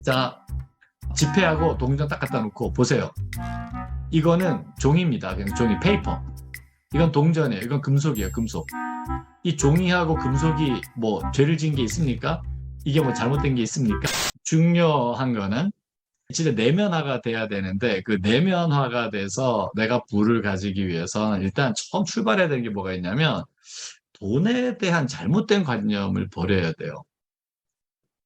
자, 지폐하고 동전 딱 갖다 놓고 보세요. 이거는 종이입니다. 그냥 종이, 페이퍼. 이건 동전이에요. 이건 금속이에요. 금속. 이 종이하고 금속이 뭐 죄를 지은 게 있습니까? 이게 뭐 잘못된 게 있습니까? 중요한 거는 진짜 내면화가 돼야 되는데, 그 내면화가 돼서 내가 부를 가지기 위해서는 일단 처음 출발해야 되는 게 뭐가 있냐면 돈에 대한 잘못된 관념을 버려야 돼요.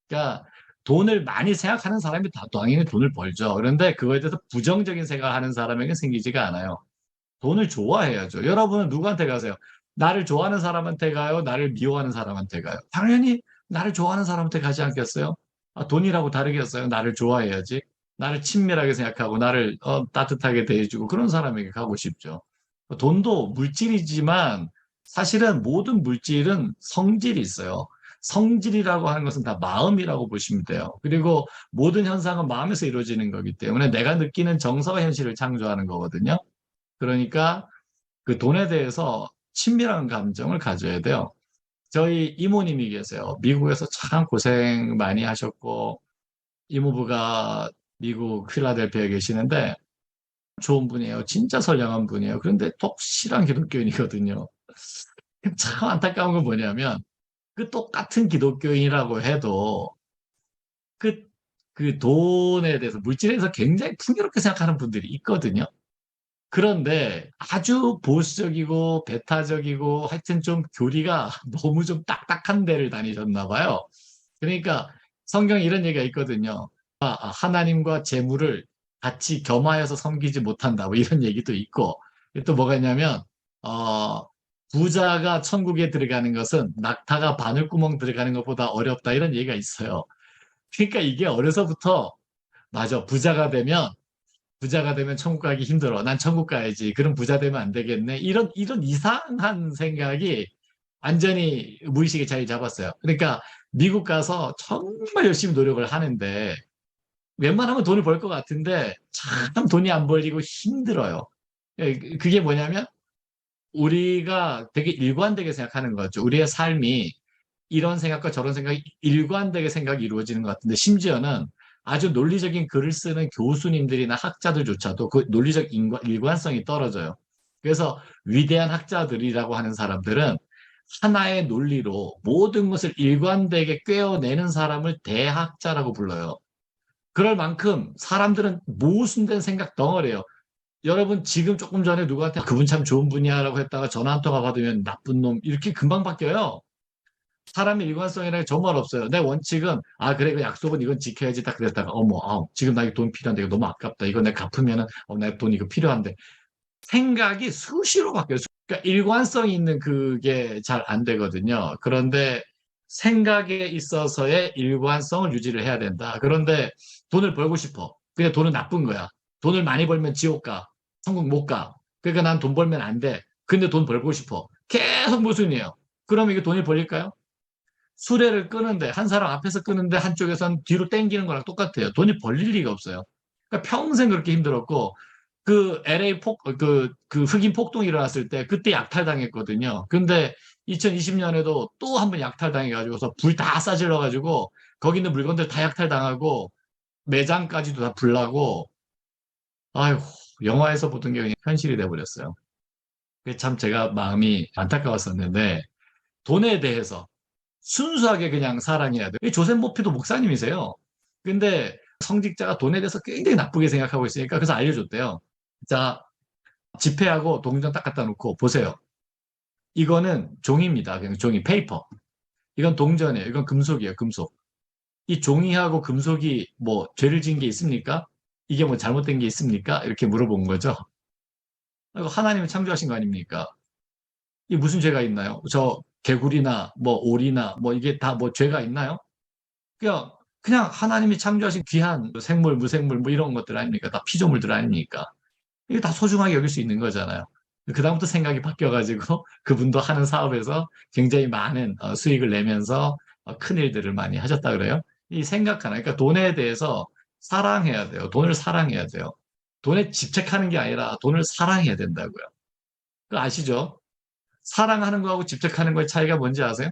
그러니까 돈을 많이 생각하는 사람이 다 당연히 돈을 벌죠. 그런데 그거에 대해서 부정적인 생각을 하는 사람에게 생기지가 않아요. 돈을 좋아해야죠. 여러분은 누구한테 가세요? 나를 좋아하는 사람한테 가요? 나를 미워하는 사람한테 가요? 당연히 나를 좋아하는 사람한테 가지 않겠어요? 아, 돈이라고 다르겠어요? 나를 좋아해야지. 나를 친밀하게 생각하고 나를 따뜻하게 대해주고 그런 사람에게 가고 싶죠. 돈도 물질이지만 사실은 모든 물질은 성질이 있어요. 성질이라고 하는 것은 다 마음이라고 보시면 돼요. 그리고 모든 현상은 마음에서 이루어지는 거기 때문에 내가 느끼는 정서가 현실을 창조하는 거거든요. 그러니까 그 돈에 대해서 친밀한 감정을 가져야 돼요. 저희 이모님이 계세요. 미국에서 참 고생 많이 하셨고, 이모부가 미국 필라델피아에 계시는데 좋은 분이에요. 진짜 선량한 분이에요. 그런데 독실한 기독교인이거든요. 참 안타까운 건 뭐냐면 그 똑같은 기독교인이라고 해도 그, 그 돈에 대해서 물질에 대해서 굉장히 풍요롭게 생각하는 분들이 있거든요. 그런데 아주 보수적이고 배타적이고 하여튼 좀 교리가 너무 좀 딱딱한 데를 다니셨나 봐요. 그러니까 성경에 이런 얘기가 있거든요. 하나님과 재물을 같이 겸하여서 섬기지 못한다. 뭐 이런 얘기도 있고 또 뭐가 있냐면 어, 부자가 천국에 들어가는 것은 낙타가 바늘구멍 들어가는 것보다 어렵다. 이런 얘기가 있어요. 그러니까 이게 어려서부터 맞아. 부자가 되면 천국 가기 힘들어. 난 천국 가야지. 그럼 부자 되면 안 되겠네. 이런 이상한 생각이 완전히 무의식에 자리 잡았어요. 그러니까 미국 가서 정말 열심히 노력을 하는데 웬만하면 돈을 벌 것 같은데 참 돈이 안 벌리고 힘들어요. 그게 뭐냐면 우리가 되게 일관되게 생각하는 거죠. 우리의 삶이 이런 생각과 저런 생각이 일관되게 생각이 이루어지는 것 같은데 심지어는 아주 논리적인 글을 쓰는 교수님들이나 학자들조차도 그 논리적 일관성이 떨어져요. 그래서 위대한 학자들이라고 하는 사람들은 하나의 논리로 모든 것을 일관되게 꿰어내는 사람을 대학자라고 불러요. 그럴 만큼 사람들은 모순된 생각 덩어리예요. 여러분 지금 조금 전에 누구한테 그분 참 좋은 분이야라고 했다가 전화 한 통화 받으면 나쁜 놈 이렇게 금방 바뀌어요. 사람의 일관성이라는 게 정말 없어요. 내 원칙은 그래 그 약속은 이건 지켜야지 딱 그랬다가 어머 지금 나 이거 돈 필요한데 이거 너무 아깝다. 이거 내가 갚으면은 내 돈 이거 필요한데 생각이 수시로 바뀌어요. 그러니까 일관성이 있는 그게 잘 안 되거든요. 그런데 생각에 있어서의 일관성을 유지를 해야 된다. 그런데 돈을 벌고 싶어. 근데 돈은 나쁜 거야. 돈을 많이 벌면 지옥 가. 천국 못 가. 그러니까 난 돈 벌면 안 돼. 근데 돈 벌고 싶어. 계속 모순이에요. 그럼 이게 돈이 벌릴까요? 수레를 끄는데 한 사람 앞에서 끄는데 한쪽에선 뒤로 당기는 거랑 똑같아요. 돈이 벌릴 리가 없어요. 그러니까 평생 그렇게 힘들었고 그 LA 그 흑인 폭동이 일어났을 때 그때 약탈당했거든요. 근데 2020년에도 또 한 번 약탈당해가지고서 불 다 싸질러가지고 거기 있는 물건들 다 약탈당하고 매장까지도 다 불나고 아휴 영화에서 보던 게 그냥 현실이 돼버렸어요. 그게 참 제가 마음이 안타까웠었는데 돈에 대해서 순수하게 그냥 사랑해야 돼. 이 조셉 모피도 목사님이세요. 근데 성직자가 돈에 대해서 굉장히 나쁘게 생각하고 있으니까 그래서 알려줬대요. 자, 지폐하고 동전 딱 갖다 놓고 보세요. 이거는 종이입니다. 그냥 종이, 페이퍼. 이건 동전이에요. 이건 금속이에요. 금속. 이 종이하고 금속이 뭐 죄를 지은 게 있습니까? 이게 뭐 잘못된 게 있습니까? 이렇게 물어본 거죠. 이거 하나님을 창조하신 거 아닙니까? 이 무슨 죄가 있나요? 저 개구리나 뭐 오리나 뭐 이게 다 뭐 죄가 있나요? 그냥 하나님이 창조하신 귀한 생물, 무생물 뭐 이런 것들 아닙니까? 다 피조물들 아닙니까? 이게 다 소중하게 여길 수 있는 거잖아요. 그다음부터 생각이 바뀌어가지고 그분도 하는 사업에서 굉장히 많은 수익을 내면서 큰 일들을 많이 하셨다 그래요. 이 생각 하나, 그러니까 돈에 대해서 사랑해야 돼요. 돈을 사랑해야 돼요. 돈에 집착하는 게 아니라 돈을 사랑해야 된다고요. 그 아시죠? 사랑하는 거하고 집착하는 거의 차이가 뭔지 아세요?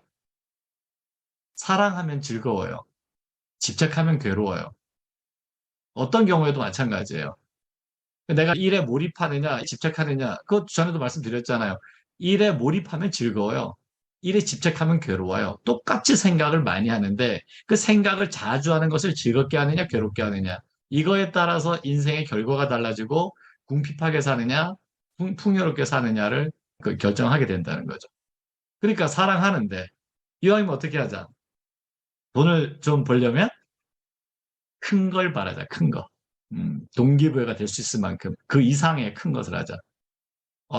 사랑하면 즐거워요. 집착하면 괴로워요. 어떤 경우에도 마찬가지예요. 내가 일에 몰입하느냐, 집착하느냐, 그것 전에도 말씀드렸잖아요. 일에 몰입하면 즐거워요. 일에 집착하면 괴로워요. 똑같이 생각을 많이 하는데 그 생각을 자주 하는 것을 즐겁게 하느냐, 괴롭게 하느냐. 이거에 따라서 인생의 결과가 달라지고 궁핍하게 사느냐, 풍요롭게 사느냐를 결정하게 된다는 거죠. 그러니까 사랑하는데 이왕이면 어떻게 하자? 돈을 좀 벌려면 큰 걸 바라자, 큰 거. 동기부여가 될 수 있을 만큼 그 이상의 큰 것을 하자.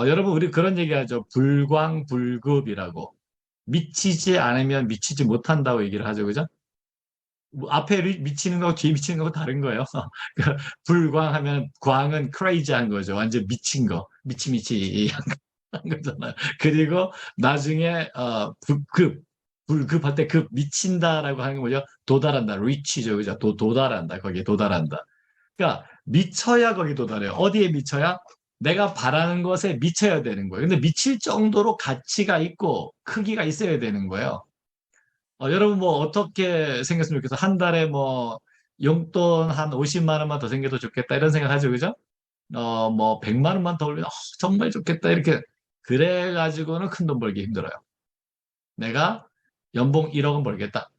여러분, 우리 그런 얘기 하죠. 불광불급이라고. 미치지 않으면 미치지 못한다고 얘기를 하죠. 그죠? 뭐 앞에 미치는 거고 뒤에 미치는 거고 다른 거예요. 그 불광하면 광은 crazy한 거죠. 완전 미친 거. 미치미치 한 거잖아요. 그리고 나중에 불급할 때 급 미친다라고 하는 거 뭐죠? 도달한다. reach죠. 그죠? 도달한다. 거기에 도달한다. 그러니까 미쳐야 거기 도달해요. 어디에 미쳐야? 내가 바라는 것에 미쳐야 되는 거예요. 근데 미칠 정도로 가치가 있고 크기가 있어야 되는 거예요. 여러분 뭐 어떻게 생겼으면 좋겠어? 한 달에 뭐 용돈 한 50만 원만 더 생겨도 좋겠다 이런 생각하죠, 그죠? 뭐 100만 원만 더 올리면 정말 좋겠다 이렇게 그래 가지고는 큰 돈 벌기 힘들어요. 내가 연봉 1억은 벌겠다.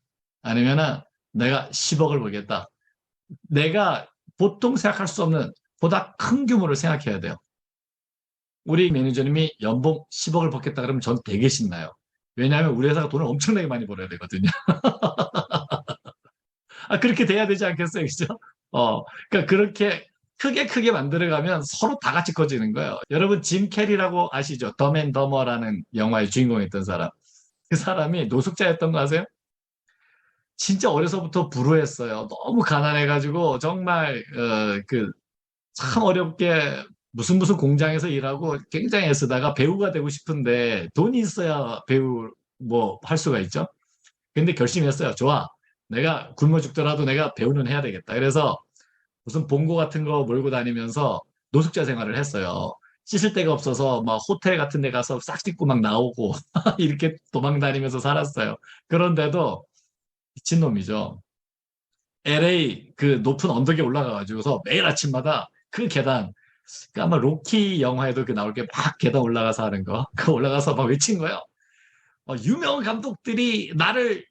아니면은 내가 10억을 벌겠다. 내가 보통 생각할 수 없는 보다 큰 규모를 생각해야 돼요. 우리 매니저님이 연봉 10억을 받겠다 그러면 전 되게 신나요. 왜냐하면 우리 회사가 돈을 엄청나게 많이 벌어야 되거든요. 그렇게 돼야 되지 않겠어요? 그죠? 그러니까 그렇게 크게 만들어가면 서로 다 같이 커지는 거예요. 여러분, 짐 캐리라고 아시죠? 덤앤더머라는 영화의 주인공이었던 사람. 그 사람이 노숙자였던 거 아세요? 진짜 어려서부터 불우했어요. 너무 가난해가지고 정말 참 어렵게 무슨 공장에서 일하고 굉장히 애쓰다가 배우가 되고 싶은데 돈이 있어야 배우 뭐 할 수가 있죠. 근데 결심했어요. 좋아. 내가 굶어 죽더라도 내가 배우는 해야 되겠다. 그래서 무슨 봉고 같은 거 몰고 다니면서 노숙자 생활을 했어요. 씻을 데가 없어서 막 호텔 같은 데 가서 싹 씻고 막 나오고 이렇게 도망 다니면서 살았어요. 그런데도 미친놈이죠. LA 그 높은 언덕에 올라가가지고서 매일 아침마다 그 계단, 그 아마 로키 영화에도 그 나올 게 막 계단 올라가서 하는 거, 그 올라가서 막 외친 거예요. 유명 감독들이 나를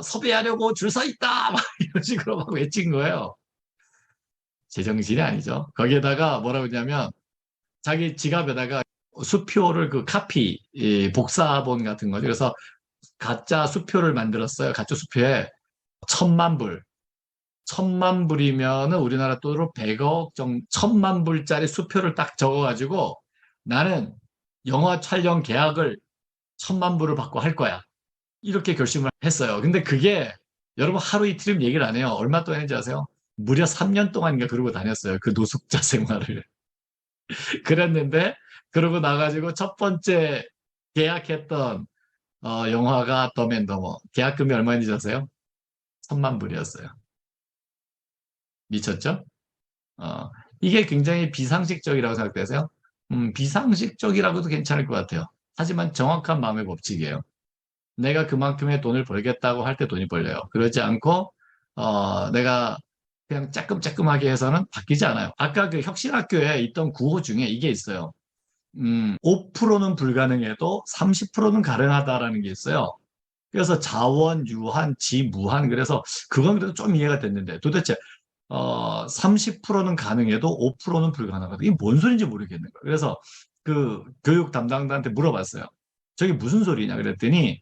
섭외하려고 줄 서 있다! 막 이런 식으로 막 외친 거예요. 제정신이 아니죠. 거기에다가 뭐라고 했냐면 자기 지갑에다가 수표를 그 카피, 복사본 같은 거죠. 그래서 가짜 수표를 만들었어요. 가짜 수표에 1,000만 불. 1,000만 불이면은 우리나라 돈으로 100억 정도, 1,000만 불짜리 수표를 딱 적어가지고 나는 영화 촬영 계약을 1,000만 불을 받고 할 거야. 이렇게 결심을 했어요. 근데 그게 여러분 하루 이틀은 얘기를 안 해요. 얼마 동안 했는지 아세요? 무려 3년 동안인가 그러고 다녔어요. 그 노숙자 생활을. 그랬는데 그러고 나가지고 첫 번째 계약했던 영화가 더맨더머. 계약금이 얼마인지 아세요? 1,000만 불이었어요. 미쳤죠? 어, 이게 굉장히 비상식적이라고 생각되세요? 비상식적이라고도 괜찮을 것 같아요. 하지만 정확한 마음의 법칙이에요. 내가 그만큼의 돈을 벌겠다고 할 때 돈이 벌려요. 그러지 않고, 내가 그냥 짜끔짜끔하게 해서는 바뀌지 않아요. 아까 그 혁신학교에 있던 구호 중에 이게 있어요. 5%는 불가능해도 30%는 가능하다라는 게 있어요. 그래서 자원, 유한, 지무한. 그래서 그건 그래도 좀 이해가 됐는데 도대체 30%는 가능해도 5%는 불가능하다. 이게 뭔 소리인지 모르겠는 거예요. 그래서 그 교육 담당자한테 물어봤어요. 저게 무슨 소리냐 그랬더니